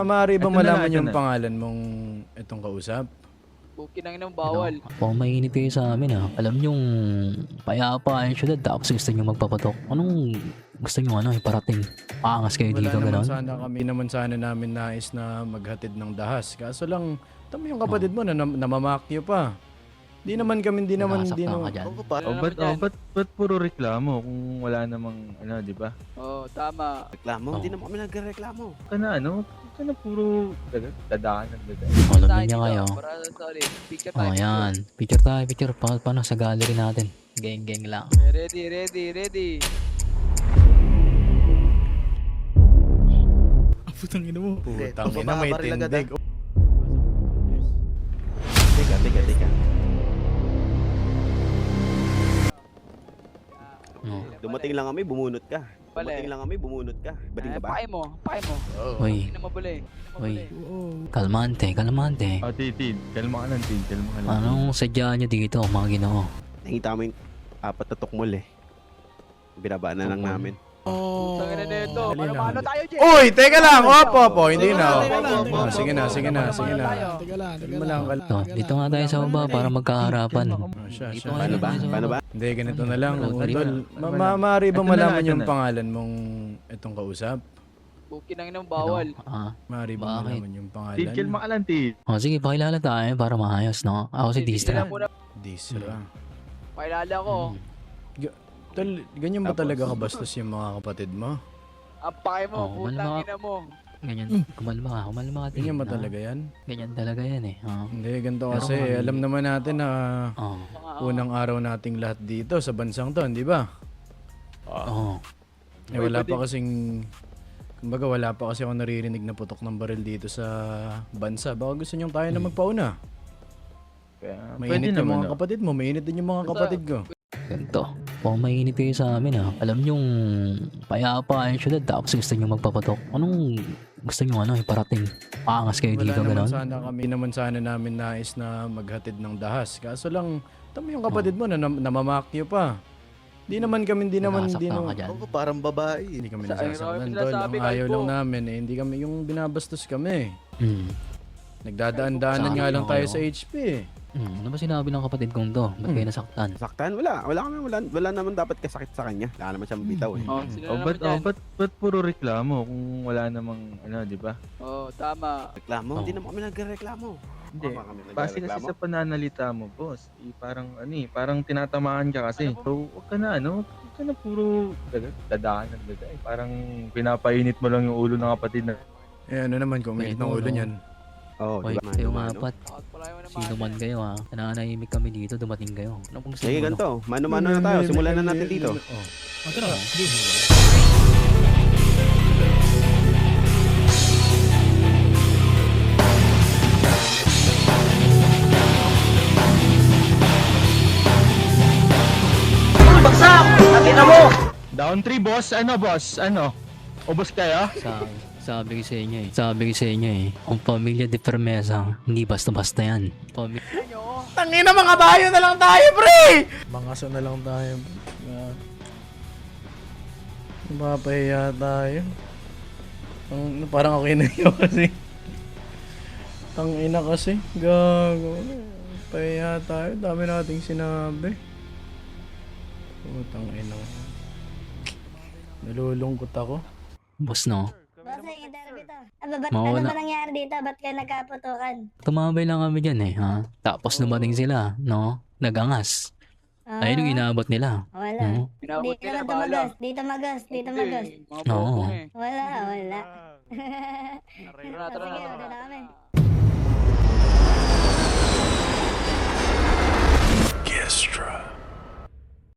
Maaari ba Eto na malaman ito yung na. pangalan mong itong kausap? Bukin ang inang bawal. Po, mainit kayo sa amin ah. Alam niyong payapa ang syudad tapos gusto niyo magpapatok. Anong gusto niyo iparating? Paangas kayo dito, gano'n? Kami naman sana namin nais na maghatid ng dahas. Kaso lang, tama yung kapatid mo na namamakyo pa. Di naman. Nasaktan ka dyan. Ba't puro reklamo kung wala namang, di ba? Oo, tama. Reklamo? Hindi naman kami nagreklamo. Ka na puro dadaan ng dadaan. Alam niya kayo. Para solid. Picture Oh, tayo. yan. Picture tayo, picture. Paano sa gallery natin? Geng lang. Ready. Putang ina mo. Putang Hindi, ina, may papabaril agad, tindig. Teka. Oh. Dumating lang kami, bumunot ka. Bale. Bating ka ba? Pae mo. Uy, Hindi na mabuli. kalmante. Tid. Kalma ka lang, Tid. Kalma ka lang. Anong sadya niyo dito, mga ginoo? Nakita mo yung apat na tukmol eh. Binabaan na lang namin. Tangina nito. Paano tayo, Jay? Uy, teka lang. Opo, hindi na. Teka lang. Sige na. Teka lang. Sige Dito nga tayo sa baba para magkaharapan. Siya. Paano ba? Hindi, ganito na lang. Tol, Tol, maaari ba Ito na malaman lang, yung ito na. pangalan mong itong kausap? Bukin ang inang bawal. Maaari ba Bakit? malaman yung pangalan? Tid, kalma ka lang, Tid. Sige, pakilala tayo para maayos, no? Ako si Distra. Disra. Pakilala ko. Tol, ganyan ba Tapos? talaga kabastos yung mga kapatid mo? Ang pae mo. Oh, Putang ina mo. Ganyan, kumalma ka. Ganyan ba no? talaga yan? Ganyan talaga yan eh. Hindi, ganito Pero kasi. kung- Alam naman natin na Oh. unang araw nating lahat dito sa bansang to, di ba? Oh. Wala pa kasing... Kumbaga, wala pa kasi ako naririnig na putok ng baril dito sa bansa. Baka gusto nyo tayo na magpauna. Pwede Mainit yung naman, mga kapatid mo, mainit din yung mga kapatid ko. Ganito. Po, mainit kayo sa amin ah. Alam niyong payapa ang syudad tapos gusto niyo magpapatok. Anong gusto niyo iparating? Paangas kayo dito, gano'n? Kami naman sana namin nais na maghatid ng dahas. Kaso lang, tama yung kapatid mo na namamakyo pa. Di naman. Nasaktan ka dyan. Oo, parang babae. Hindi kami Sa- nasasaktan, ay, tol. sinasabi, Ang ayaw kalbo. lang namin hindi kami yung binabastos kami. Nagdadaan-daanan Saan nga lang tayo kayo? sa HP eh. Ano ba sinabi ng kapatid kong to? Ba't kayo nasaktan? Saktan? Wala naman dapat kasakit sa kanya. Wala naman siyang bitaw eh. Sino Oh, naman dyan? ba't puro reklamo kung wala namang, di ba? Oo, tama. Reklamo? Hindi naman kami nagreklamo. Hindi. Tama kami Base kasi nagreklamo. sa pananalita mo, boss. Parang tinatamaan ka kasi. So, huwag ka na puro dadaan ng dadaan. Parang pinapainit mo lang yung ulo ng kapatid na. Eh ano naman kung mainit ng ulo niyan. Oo, Hoy, di ba? kayo Mano-mano. nga apat. Takot pala yung naman. Sino man kayo ha? Nananahimik kami dito, dumating kayo. Ano pong gusto Sige, niyo, ganito. Mano-mano na tayo. Simulan na natin dito. Down 3, boss. Boss? Ubos kayo? Sabi ko sa inyo eh. Ang pamilya de Permesa, hindi basta-basta yan. Tangina, mga bayo na lang tayo, pre! Mangaso na lang tayo. Mapapahiya tayo. Parang ako inayo kasi. Tangina kasi. Gago. Pahiya tayo. Dami nating sinabi. Tangina. Nalulungkot ako. Boss no, Boss, interview to. Ba't Mawala. ano ba nangyari dito? Ba't kayo nagkaputukan? tumabay lang kami dyan eh ha. Tapos dumating sila, no? Nagangas. Ayun yung inaabot nila. Wala. No? Pinabot Dito nila, na bahala. tumagas. Dito magas. Dito magas. Mga Oo. bobong eh. Wala. Tara Sige, na. wala na kami.